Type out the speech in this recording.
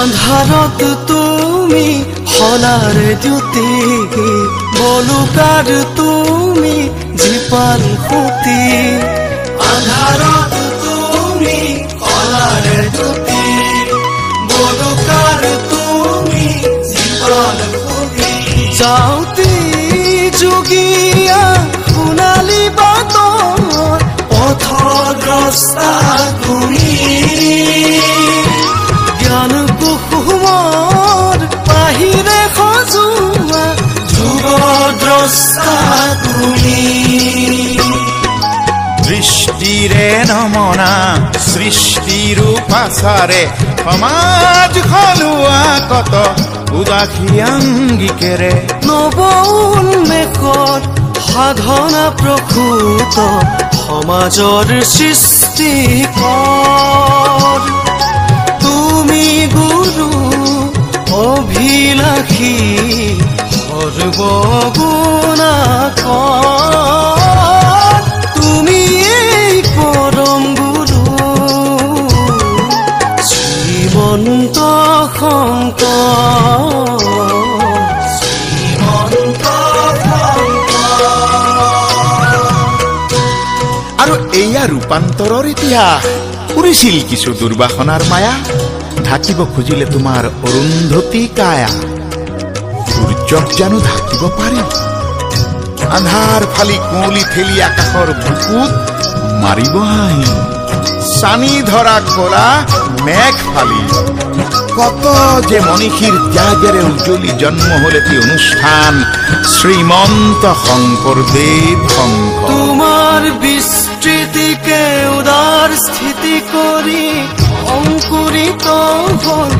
আন্ধাৰত তুমি হলাৰ জ্যোতি বলুকাৰ তুমি জীপাল সুতি আন্ধাৰত তুমি হলাৰ জ্যোতি বলুকাৰ তুমি জীপাল সুতি যাওঁতে যোগীয়া সোণালী বাটৰ পথৰ ৰাস্তা তুমি জ্ঞান কুসুমৰ বাহিৰে সজোৱা যুগৰ দ্ৰষ্টা তুমি দৃষ্টিৰে নমনা সৃষ্টিৰ পাছাৰে সমাজ খলোৱা কত উদাসী আংগিকেৰে নৱ উন্মেষত সাধনা প্ৰসূত সমাজৰ সৃষ্টিকৰ তুমি গুৰু অভিলাষী সৰ্বগুণাকৰ তুমি এই পৰম গুৰু শ্ৰীমন্ত শংকৰ আৰু এয়া ৰূপান্তৰৰ ইতিহাস কৰিছিল কিছু দুৰ্বাসনাৰ মায়া ঢাকিব খুজিলে তোমাৰ অৰুন্ধতী কায়া সূৰ্যক জানো ঢাকিব পাৰি আন্ধাৰ ফালি কুঁৱলী ঠেলি আকাশৰ বুকুত মাৰিব হাঁহি চানি ধৰা কলা মেঘ ফালি কত যে মনীষীৰ ত্যাগেৰে উজ্জ্বলি জন্ম হল এটি অনুষ্ঠান শ্ৰীমন্ত শংকৰদেৱ শংকৰ তোমাৰ বিস্তৃতিকে উদাৰ স্থিতি কৰি অংকুৰিত হল